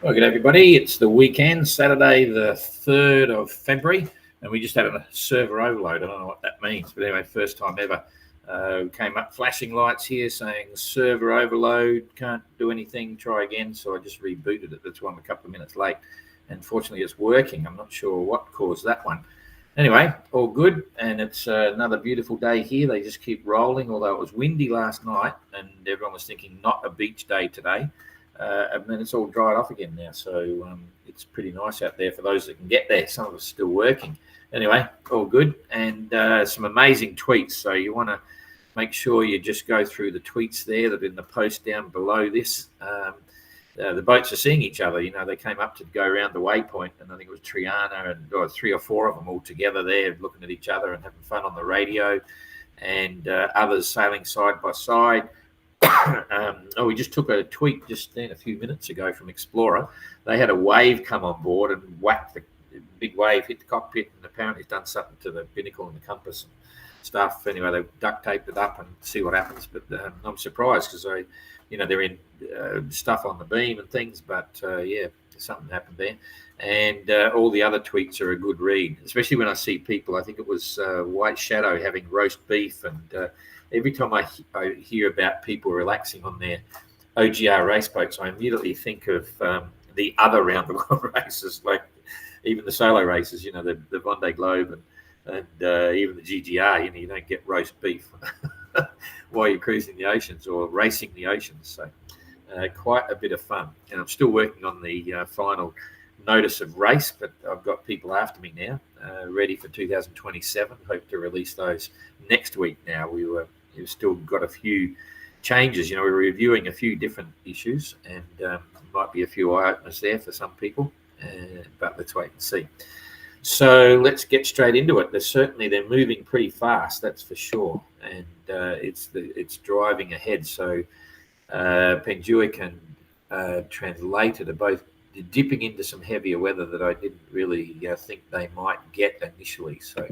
Well, good everybody. It's the weekend, Saturday, the 3rd of February, and we just had a server overload. I don't know what that means, but anyway, first time ever. Came up flashing lights here saying server overload, can't do anything, try again. So I just rebooted it. That's why I'm a couple of minutes late. And fortunately, it's working. I'm not sure what caused that one. Anyway, all good, and it's another beautiful day here. They just keep rolling, although it was windy last night, and everyone was thinking not a beach day today. And then it's all dried off again now, so it's pretty nice out there for those that can get there. Some of us still working. Anyway, all good, and some amazing tweets. So you want to make sure you just go through the tweets there that are in the post down below this. The boats are seeing each other. You know, they came up to go around the waypoint, and I think it was Triana and 3 or 4 of them all together there looking at each other and having fun on the radio, and others sailing side by side. We just took a tweet just then a few minutes ago from Explorer. They had a wave come on board and whacked the big wave, hit the cockpit, and apparently it's done something to the binnacle and the compass and stuff. Anyway, they duct taped it up and see what happens. But I'm surprised because they're in stuff on the beam and things. But something happened there. And all the other tweets are a good read, especially when I see people. I think it was White Shadow having roast beef, and every time I hear about people relaxing on their OGR race boats, I immediately think of the other round the world races, like even the solo races. The Vendée Globe and even the GGR. You don't get roast beef while you're cruising the oceans or racing the oceans. So quite a bit of fun. And I'm still working on the final notice of race, but I've got people after me now, ready for 2027. Hope to release those next week. Now we've still got a few changes. We're reviewing a few different issues, and might be a few eye openers there for some people, but let's wait and see. So let's get straight into it. They're moving pretty fast, that's for sure, and it's driving ahead. So Penjuic and Translated are both dipping into some heavier weather that I didn't really think they might get initially. So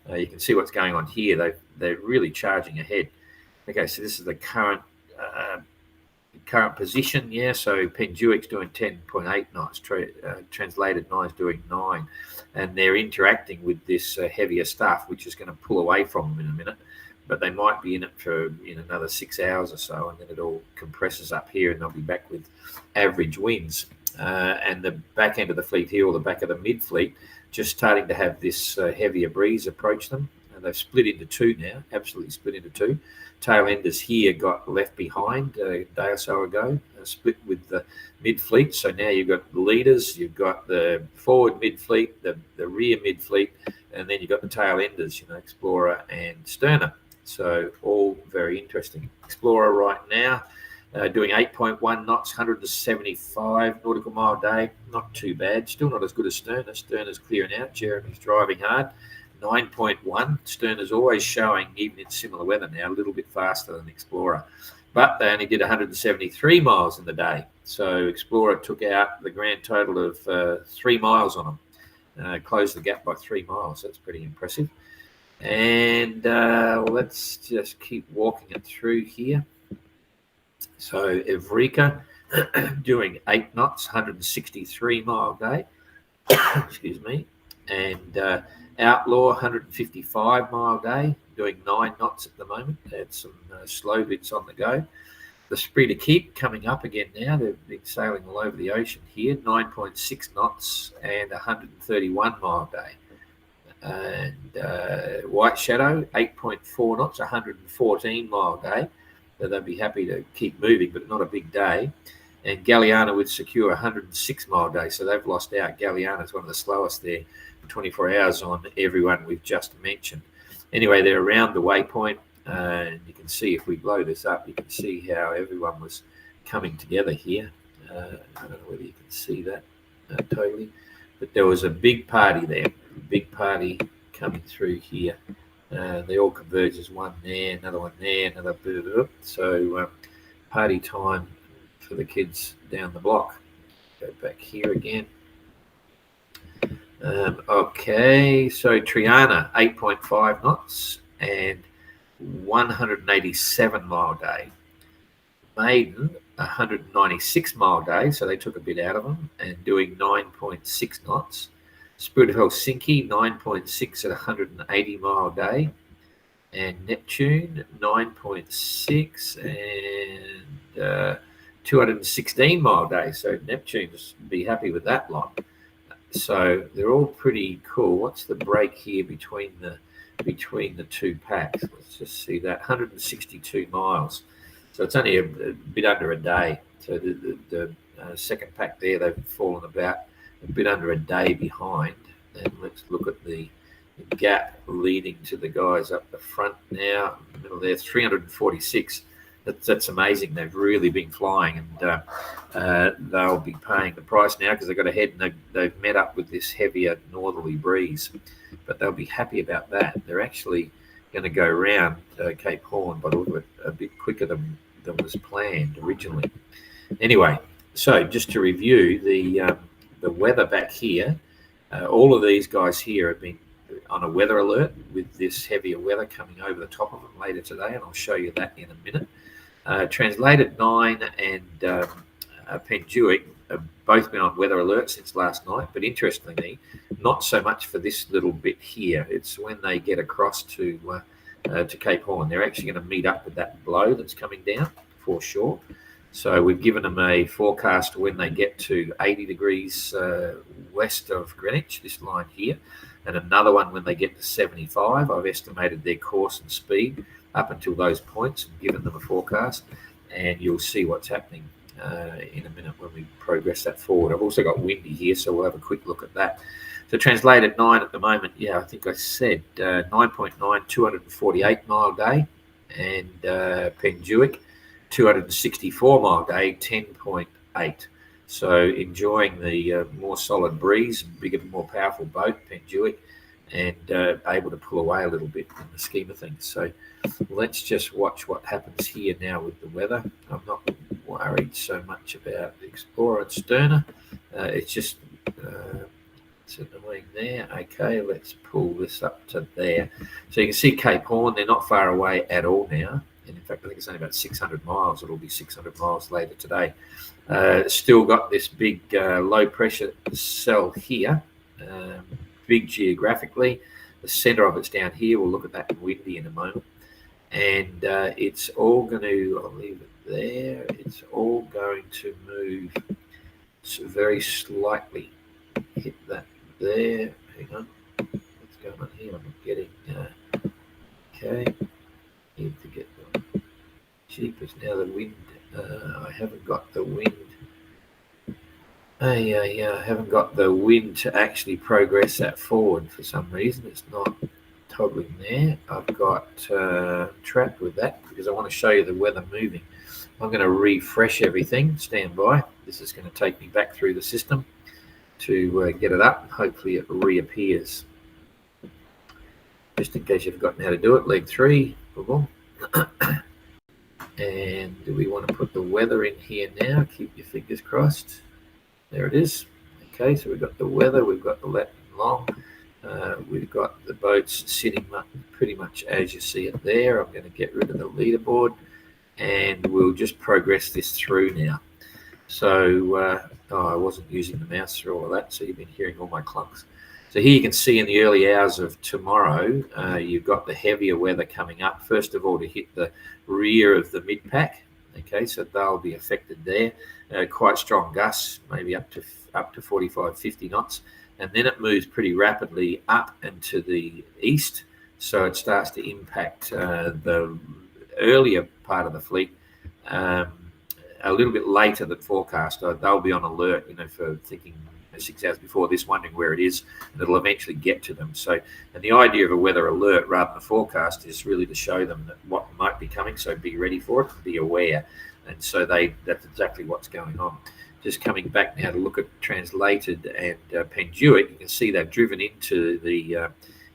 you can see what's going on here. They're really charging ahead. Okay, so this is the current position. Yeah, so Penjuic's doing 10.8 knots. Translated 9 is doing 9, and they're interacting with this heavier stuff, which is going to pull away from them in a minute. But they might be in it for another 6 hours or so, and then it all compresses up here, and they'll be back with average winds. And the back end of the fleet here, or the back of the mid fleet, just starting to have this heavier breeze approach them. And they've split into 2 now, absolutely split into 2. Tail enders here got left behind a day or so ago, split with the mid fleet. So now you've got the leaders, you've got the forward mid fleet, the rear mid fleet, and then you've got the tail enders, Explorer and Sterner. So all very interesting. Explorer right now doing 8.1 knots, 175 nautical mile a day. Not too bad. Still not as good as Sterner. Sterner's clearing out. Jeremy's driving hard. 9.1. Sterner's always showing, even in similar weather now, a little bit faster than Explorer. But they only did 173 miles in the day. So Explorer took out the grand total of 3 miles on them. Closed the gap by 3 miles. That's pretty impressive. And let's just keep walking it through here. So Evrika doing 8 knots, 163 mile day. Excuse me. And Outlaw, 155 mile day, doing 9 knots at the moment. They had some slow bits on the go. The Spree Keep coming up again now. They've been sailing all over the ocean here, 9.6 knots and 131 mile day. And White Shadow, 8.4 knots, 114 mile day. So they'd be happy to keep moving, but not a big day. And Galliana would secure 106 mile day. So they've lost out. Galliana's one of the slowest there, 24 hours on everyone we've just mentioned. Anyway, they're around the waypoint. And you can see, if we blow this up, you can see how everyone was coming together here. I don't know whether you can see that totally. But there was a big party there. Big party coming through here. They all converge as one there, another one there, another bit. So party time for the kids down the block. Go back here again. Okay, so Triana, 8.5 knots and 187 mile day. Maiden, 196 mile day, so they took a bit out of them, and doing 9.6 knots. Spirit of Helsinki, 9.6 at 180 mile day. And Neptune, 9.6 and 216 mile day. So Neptune's be happy with that lot. So they're all pretty cool. What's the break here between the two packs? Let's just see that, 162 miles. So it's only a bit under a day. So the second pack there, they've fallen about a bit under a day behind. And let's look at the gap leading to the guys up the front now. In the middle there, 346. That's amazing. They've really been flying, and they'll be paying the price now because they've got ahead and they've met up with this heavier northerly breeze. But they'll be happy about that. They're actually going to go around Cape Horn, but a bit quicker than was planned originally. Anyway, so just to review the weather back here, all of these guys here have been on a weather alert with this heavier weather coming over the top of them later today, and I'll show you that in a minute. Translated 9 and Penduic have both been on weather alert since last night, but interestingly, not so much for this little bit here. It's when they get across to Cape Horn. They're actually going to meet up with that blow that's coming down for sure. So we've given them a forecast when they get to 80 degrees west of Greenwich, this line here, and another one when they get to 75. I've estimated their course and speed up until those points and given them a forecast, and you'll see what's happening in a minute when we progress that forward. I've also got windy here, so we'll have a quick look at that. So translated 9 at the moment, yeah, I think I said 9.9, 248 mile day, and Penduic, 264 mile day, 10.8. So enjoying the more solid breeze, bigger, more powerful boat, Penduic, and able to pull away a little bit in the scheme of things. So let's just watch what happens here now with the weather. I'm not worried so much about the Explorer and Sterner. It's just it's annoying there. Okay, let's pull this up to there. So you can see Cape Horn. They're not far away at all now. And in fact, I think it's only about 600 miles. It'll be 600 miles later today. Still got this big low pressure cell here, big geographically. The center of it's down here. We'll look at that in windy in a moment. And it's all going to, I'll leave it there. It's all going to move very slightly. Hit that there. Hang on. What's going on here? I'm not getting, okay. Need to get the cheapers now. The wind. I haven't got the wind. I haven't got the wind to actually progress that forward for some reason. It's not toggling there. I've got trapped with that because I want to show you the weather moving. I'm going to refresh everything. Stand by. This is going to take me back through the system to get it up. Hopefully it reappears. Just in case you've forgotten how to do it, leg 3. And do we want to put the weather in here now? Keep your fingers crossed. There it is. Okay, so we've got the weather, we've got the Latin long, we've got the boats sitting pretty much as you see it there. I'm going to get rid of the leaderboard, and we'll just progress this through now. So I wasn't using the mouse through all of that, so you've been hearing all my clunks. So here you can see in the early hours of tomorrow, you've got the heavier weather coming up. First of all, to hit the rear of the mid-pack. Okay, so they'll be affected there. Quite strong gusts, maybe up to 45, 50 knots. And then it moves pretty rapidly up and to the east. So it starts to impact the earlier part of the fleet a little bit later than forecast. They'll be on alert, for thinking 6 hours before this, wondering where it is, and it'll eventually get to them. So, and the idea of a weather alert rather than a forecast is really to show them that what might be coming. So be ready for it, be aware. And so that's exactly what's going on. Just coming back now to look at translated and Penduic, you can see they've driven into the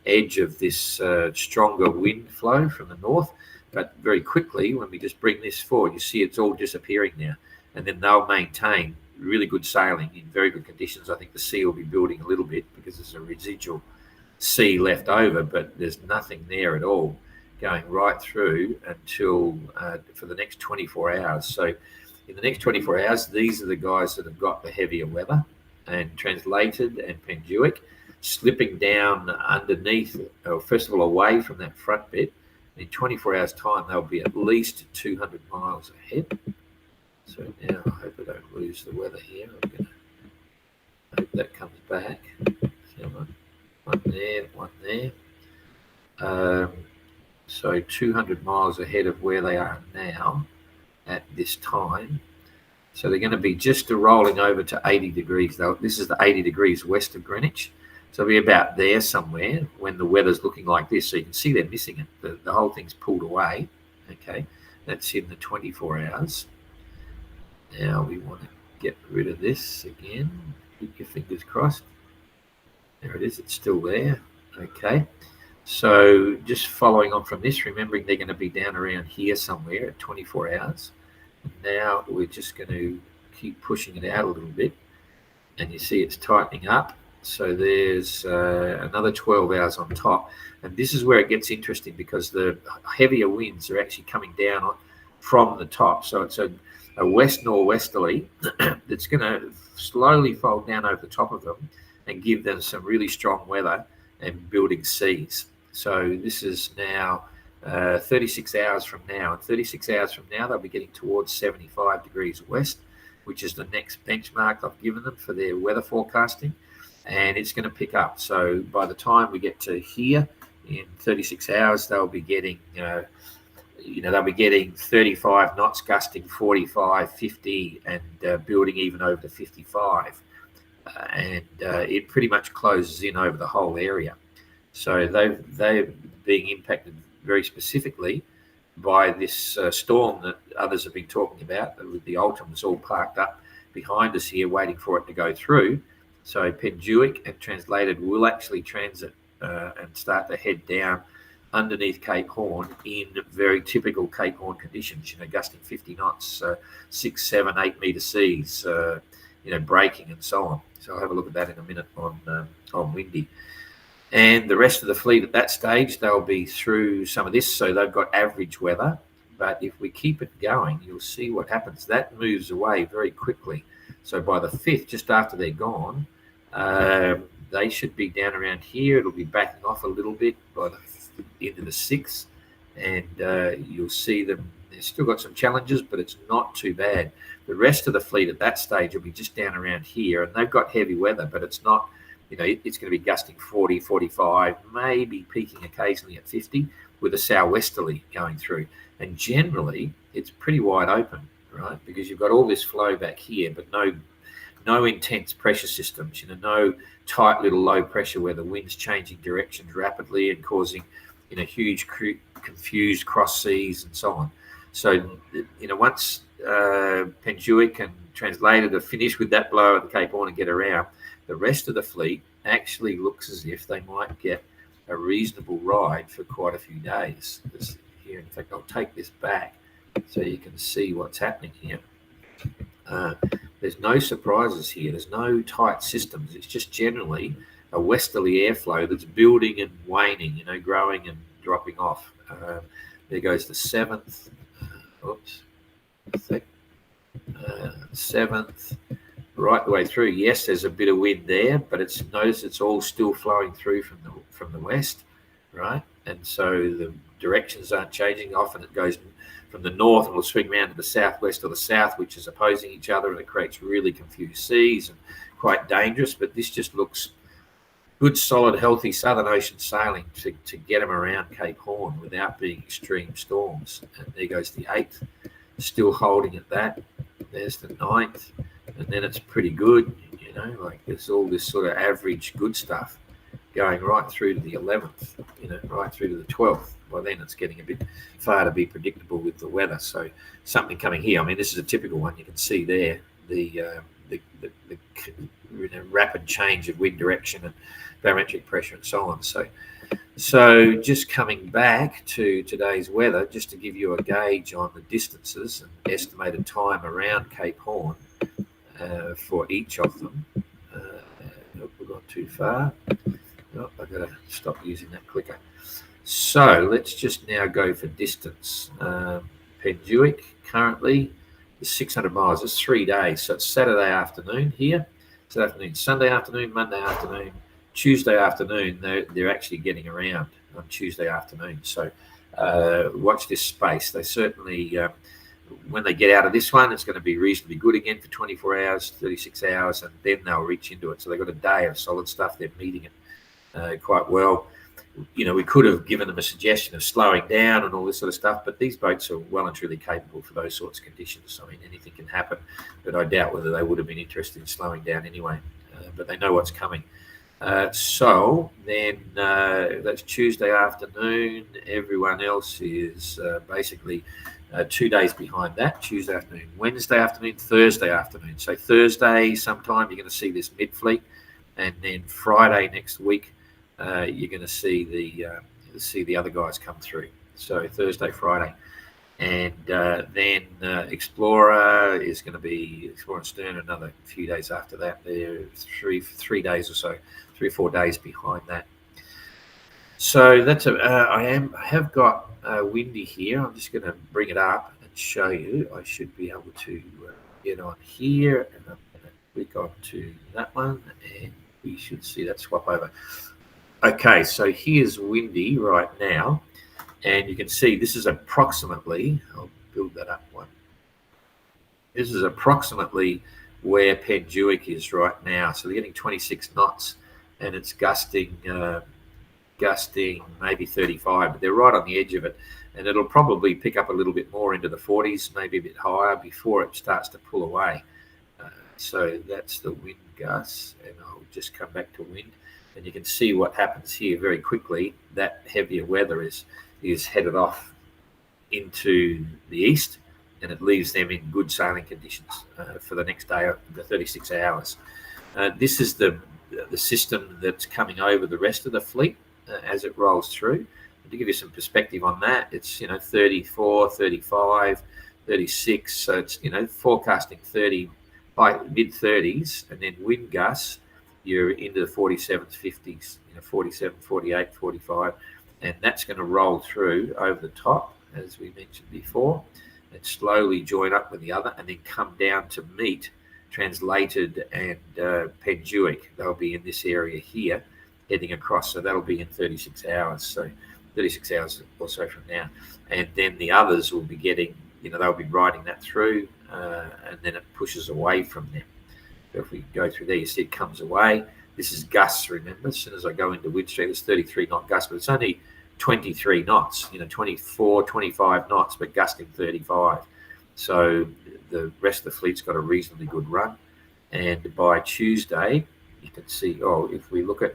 edge of this stronger wind flow from the north. But very quickly, when we just bring this forward, you see it's all disappearing now. And then they'll maintain really good sailing in very good conditions. I think the sea will be building a little bit because there's a residual sea left over, but there's nothing there at all going right through until for the next 24 hours. So in the next 24 hours, these are the guys that have got the heavier weather, and Translated and Penduic slipping down underneath, or first of all away from that front bit. In 24 hours time, they'll be at least 200 miles ahead. So now I hope I don't lose the weather here. I'm going to hope that comes back. One there. So 200 miles ahead of where they are now at this time. So they're going to be just rolling over to 80 degrees. This is the 80 degrees west of Greenwich. So it'll be about there somewhere when the weather's looking like this. So you can see they're missing it. The whole thing's pulled away. Okay, that's in the 24 hours. Now we want to get rid of this again. Keep your fingers crossed. There it is. It's still there. Okay. So just following on from this, remembering they're going to be down around here somewhere at 24 hours. Now we're just going to keep pushing it out a little bit. And you see it's tightening up. So there's another 12 hours on top. And this is where it gets interesting because the heavier winds are actually coming down from the top. So it's a west-norwesterly that's going to slowly fold down over the top of them and give them some really strong weather and building seas. So this is now 36 hours from now. And 36 hours from now, they'll be getting towards 75 degrees west, which is the next benchmark I've given them for their weather forecasting. And it's going to pick up. So by the time we get to here in 36 hours, they'll be getting, they'll be getting 35 knots, gusting 45, 50, and building even over to 55. And it pretty much closes in over the whole area. So they're being impacted very specifically by this storm that others have been talking about. With the Ultima's all parked up behind us here, waiting for it to go through. So Penduic and Translated will actually transit and start to head down underneath Cape Horn in very typical Cape Horn conditions, gusting 50 knots, 6, 7, 8 meter seas, breaking and so on. So I'll have a look at that in a minute on windy. And the rest of the fleet at that stage, they'll be through some of this. So they've got average weather. But if we keep it going, you'll see what happens. That moves away very quickly. So by the 5th, just after they're gone, they should be down around here. It'll be backing off a little bit by the end of the 6th. And you'll see them. They've still got some challenges, but it's not too bad. The rest of the fleet at that stage will be just down around here. And they've got heavy weather, but it's not, it's going to be gusting 40, 45, maybe peaking occasionally at 50 with a southwesterly going through. And generally, it's pretty wide open, right? Because you've got all this flow back here, but no intense pressure systems, no tight little low pressure where the wind's changing directions rapidly and causing, huge confused cross seas and so on. So, once Penduic and Translated are finished with that blow at the Cape Horn and get around, the rest of the fleet actually looks as if they might get a reasonable ride for quite a few days. Here, in fact, I'll take this back so you can see what's happening here. There's no surprises here. There's no tight systems. It's just generally a westerly airflow that's building and waning, growing and dropping off. There goes the 7th. Oops. 7th. Right the way through. Yes, there's a bit of wind there, but notice it's all still flowing through from the west, right? And so the directions aren't changing. Often it goes from the north and will swing around to the southwest or the south, which is opposing each other, and it creates really confused seas and quite dangerous. But this just looks good, solid, healthy Southern Ocean sailing to get them around Cape Horn without being extreme storms. And there goes the 8th, still holding at that. There's the 9th, and then it's pretty good, like there's all this sort of average good stuff going right through to the 11th, right through to the 12th. By then it's getting a bit far to be predictable with the weather. So something coming here. I mean, this is a typical one. You can see there the rapid change of wind direction and barometric pressure and so on. So just coming back to today's weather, just to give you a gauge on the distances and estimated time around Cape Horn for each of them. We've gone too far. Oh, I've got to stop using that clicker. So let's just now go for distance. Penduic currently is 600 miles. It's 3 days. So it's Saturday afternoon here, Saturday afternoon, Sunday afternoon, Monday afternoon, Tuesday afternoon. They're actually getting around on Tuesday afternoon. So watch this space. They certainly, when they get out of this one, it's going to be reasonably good again for 24 hours, 36 hours, and then they'll reach into it. So they've got a day of solid stuff. They're meeting it quite well. We could have given them a suggestion of slowing down and all this sort of stuff, but these boats are well and truly capable for those sorts of conditions. I mean, anything can happen, but I doubt whether they would have been interested in slowing down anyway. But they know what's coming. So then that's Tuesday afternoon. Everyone else is basically 2 days behind that. Tuesday afternoon, Wednesday afternoon, Thursday afternoon. So Thursday sometime you're going to see this mid-fleet, and then Friday next week you're going to see the other guys come through. So Thursday, Friday, and then Explorer is going to be Explorer and Stern another few days after that. They're three days or so, 3 or 4 days behind that. So that's I have got Windy here. I'm just going to bring it up and show you. I should be able to get on here, and I'm going to click on to that one, and we should see that swap over. Okay, so here's Windy right now, and you can see this is approximately, I'll build that up one. This is approximately where Penjuic is right now. So they're getting 26 knots, and it's gusting maybe 35, but they're right on the edge of it, and it'll probably pick up a little bit more into the 40s, maybe a bit higher before it starts to pull away. So that's the wind, Gus, and I'll just come back to wind. And you can see what happens here very quickly. That heavier weather is headed off into the east, and it leaves them in good sailing conditions for the next day, the 36 hours. This is the system that's coming over the rest of the fleet as it rolls through. And to give you some perspective on that, it's 34, 35, 36. So it's forecasting 30 by mid 30s, and then wind gusts. You're into the 47s, 50s, 47, 48, 45, and that's going to roll through over the top, as we mentioned before, and slowly join up with the other, and then come down to meet Translated and Penjuic. They'll be in this area here, heading across, so that'll be in 36 hours, so 36 hours or so from now. And then the others will be getting, they'll be riding that through, and then it pushes away from them. So if we go through there, you see it comes away. This is gusts, remember. As soon as I go into wind stream, it's 33 knot gust, but it's only 23 knots, 24, 25 knots, but gusting 35. So the rest of the fleet's got a reasonably good run. And by Tuesday, you can see, if we look at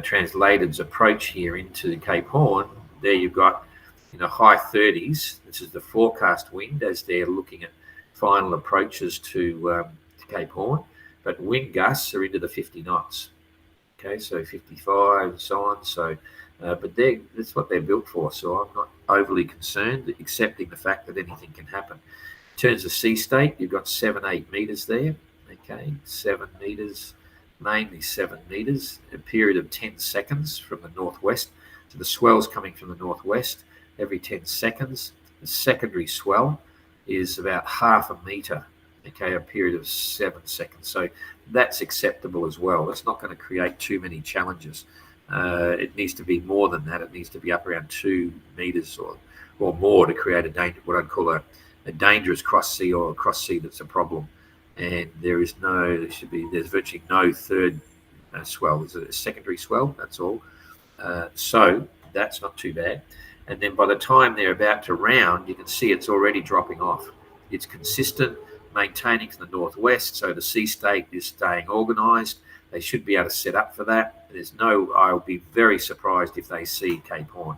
Translated's approach here into Cape Horn, there you've got, high 30s. This is the forecast wind as they're looking at final approaches to Cape Horn, but wind gusts are into the 50 knots. Okay, so 55 and so on. So, but that's what they're built for. So I'm not overly concerned, accepting the fact that anything can happen. In terms of sea state, you've got 7-8 meters there. Okay, 7 meters, mainly 7 meters. A period of 10 seconds from the northwest. So the swell's coming from the northwest every 10 seconds. The secondary swell is about half a meter. Okay, a period of 7 seconds. So that's acceptable as well. That's not going to create too many challenges. It needs to be more than that. It needs to be up around 2 meters or more to create what I'd call a dangerous cross sea, or a cross sea that's a problem. And there's virtually no third swell. There's a secondary swell, that's all. So that's not too bad. And then by the time they're about to round, you can see it's already dropping off. It's consistent, maintaining to the northwest, so the sea state is staying organised. They should be able to set up for that. I'll be very surprised if they see Cape Horn.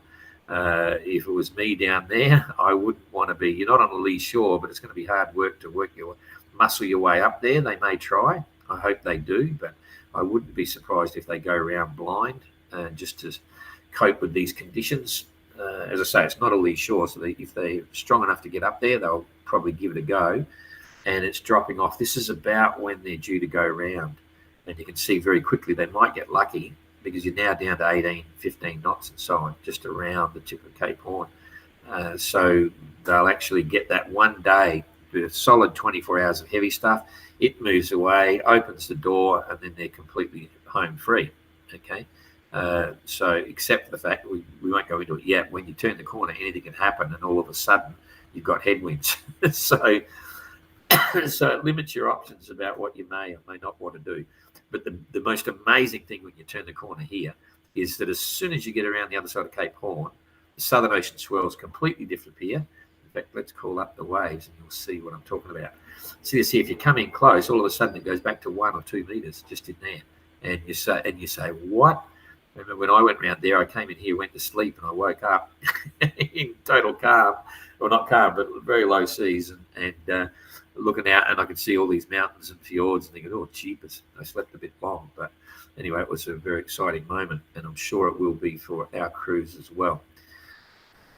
If it was me down there, I wouldn't want to be. You're not on a lee shore, but it's going to be hard work to muscle your way up there. They may try. I hope they do, but I wouldn't be surprised if they go around blind just to cope with these conditions. As I say, it's not a lee shore, so if they're strong enough to get up there, they'll probably give it a go. And it's dropping off. This is about when they're due to go round. And you can see very quickly they might get lucky, because you're now down to 18, 15 knots and so on, just around the tip of Cape Horn. So they'll actually get that one day a solid 24 hours of heavy stuff. It moves away, opens the door, and then they're completely home free. Okay. So except for the fact that we won't go into it yet, when you turn the corner, anything can happen, and all of a sudden you've got headwinds. So it limits your options about what you may or may not want to do. But the most amazing thing when you turn the corner here is that as soon as you get around the other side of Cape Horn, the Southern Ocean swells completely disappear. In fact, let's call up the waves and you'll see what I'm talking about. See, if you come in close, all of a sudden it goes back to 1 or 2 meters just in there. And you say, what? I remember when I went around there, I came in here, went to sleep, and I woke up in total calm, or not calm, but very low seas, and looking out, and I could see all these mountains and fjords, and thinking, oh, jeepers, I slept a bit long. But anyway, it was a very exciting moment, and I'm sure it will be for our crews as well.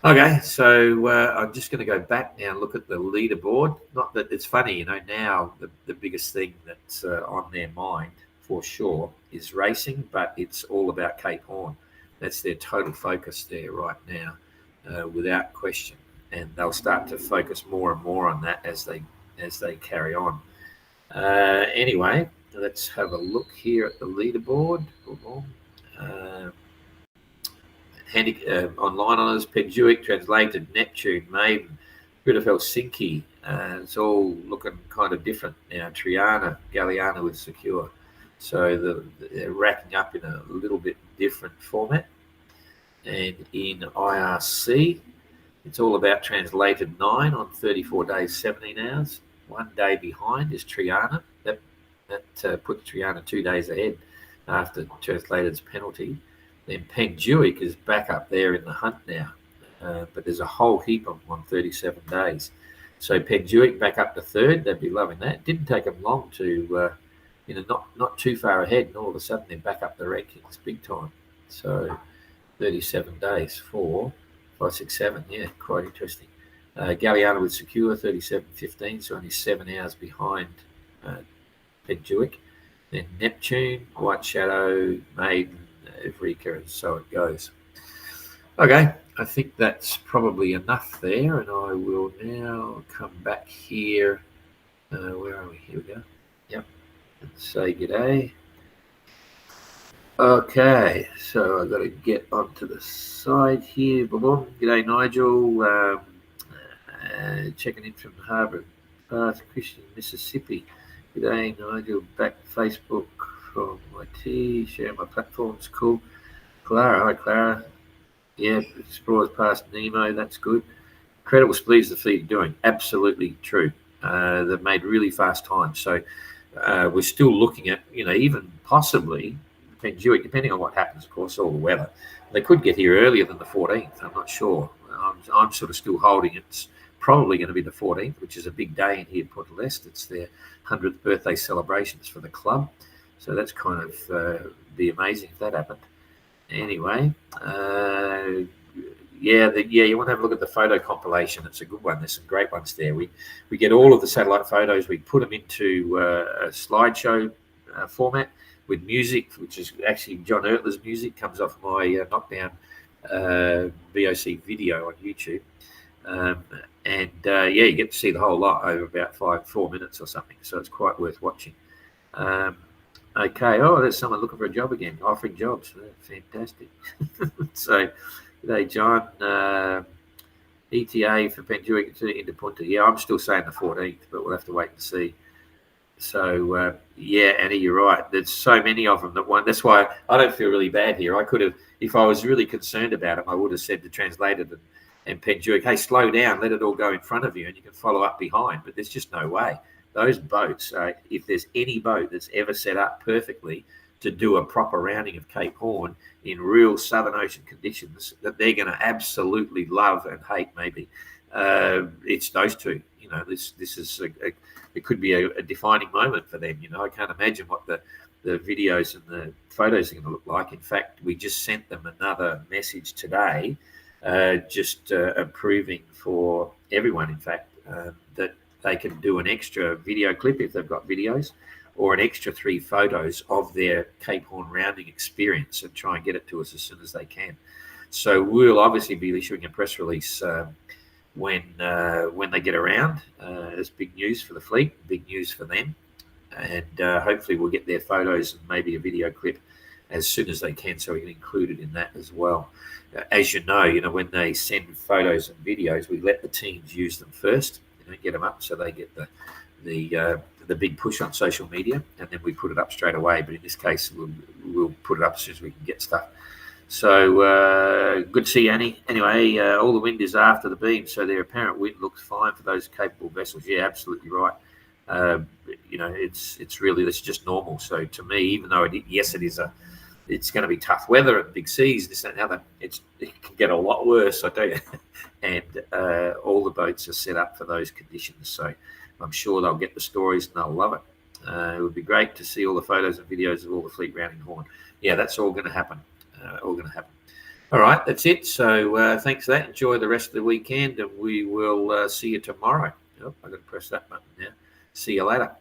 Okay, so I'm just going to go back now and look at the leaderboard. Not that it's funny, now the biggest thing that's on their mind for sure is racing, but it's all about Cape Horn. That's their total focus there right now, without question. And they'll start to focus more and more on that as they carry on. Anyway, let's have a look here at the leaderboard. Online honours, Penjuic, translated, Neptune, Maiden, bit of Helsinki. It's all looking kind of different now. Triana, Galliana with Secure. So they're racking up in a little bit different format. And in IRC, it's all about translated 9 on 34 days, 17 hours. 1 day behind is Triana. That puts Triana 2 days ahead after translated's penalty. Then Penjuic is back up there in the hunt now. But there's a whole heap of them on 37 days. So Penjuic back up to 3rd. They'd be loving that. It didn't take them long to... not too far ahead, and all of a sudden they're back up the rankings big time. So 37 days, 4, 5, 6, 7. Yeah, quite interesting. Galliana with Secure, 37.15, so only 7 hours behind Penjuic. Then Neptune, White Shadow, Maiden, Evrika, and so it goes. Okay, I think that's probably enough there, and I will now come back here. Where are we? Here we go. Yep. And say g'day. Okay, so I've got to get onto the side here. Boom. G'day, Nigel. Checking in from Harbour Path, Christian, Mississippi. G'day, Nigel. Back Facebook from IT. Sharing my platforms. Cool. Clara. Hi, Clara. Yeah, Explorers past Nemo. That's good. Incredible speeds the feed are doing. Absolutely true. They've made really fast times. So we're still looking at, even possibly Penjuic, depending on what happens, of course, all the weather. They could get here earlier than the 14th. I'm not sure. I'm sort of still holding it's probably going to be the 14th, which is a big day in here at Port Leste. It's their 100th birthday celebrations for the club. So that's kind of be amazing if that happened. Anyway, you want to have a look at the photo compilation. It's a good one. There's some great ones there. We get all of the satellite photos. We put them into a slideshow format with music, which is actually John Ertler's music, comes off my Knockdown VOC video on YouTube. You get to see the whole lot over about 4 minutes or something. So it's quite worth watching. Okay. Oh, there's someone looking for a job again, offering jobs. Fantastic. So, g'day, John. ETA for Penjuic into Punta. Yeah, I'm still saying the 14th, but we'll have to wait and see. So, Annie, you're right. There's so many of them that one. That's why I don't feel really bad here. I could have, if I was really concerned about them, I would have said to Translated and Penjuic, hey, slow down, let it all go in front of you, and you can follow up behind. But there's just no way. Those boats, if there's any boat that's ever set up perfectly to do a proper rounding of Cape Horn in real Southern Ocean conditions, that they're going to absolutely love and hate, maybe, it's those two. This is it could be a defining moment for them. I can't imagine what the videos and the photos are going to look like. In fact, we just sent them another message today, just approving for everyone, in fact, that they can do an extra video clip if they've got videos, or an extra 3 photos of their Cape Horn rounding experience, and try and get it to us as soon as they can. So we'll obviously be issuing a press release when they get around. It's big news for the fleet, big news for them, and hopefully we'll get their photos and maybe a video clip as soon as they can, so we can include it in that as well. As you know, when they send photos and videos, we let the teams use them first, get them up so they get the big push on social media, and then we put it up straight away. But in this case, we'll put it up as soon as we can get stuff. So good to see you, Annie. Anyway, all the wind is after the beam, so their apparent wind looks fine for those capable vessels. Yeah, absolutely right. It's really, it's just normal. So to me, even though it's going to be tough weather and big seas, this and other, it can get a lot worse, I tell you. And all the boats are set up for those conditions. So I'm sure they'll get the stories and they'll love it. It would be great to see all the photos and videos of all the fleet rounding Horn. Yeah, that's all going to happen. All right, that's it. So thanks for that. Enjoy the rest of the weekend, and we will see you tomorrow. Oh, I've got to press that button now. See you later.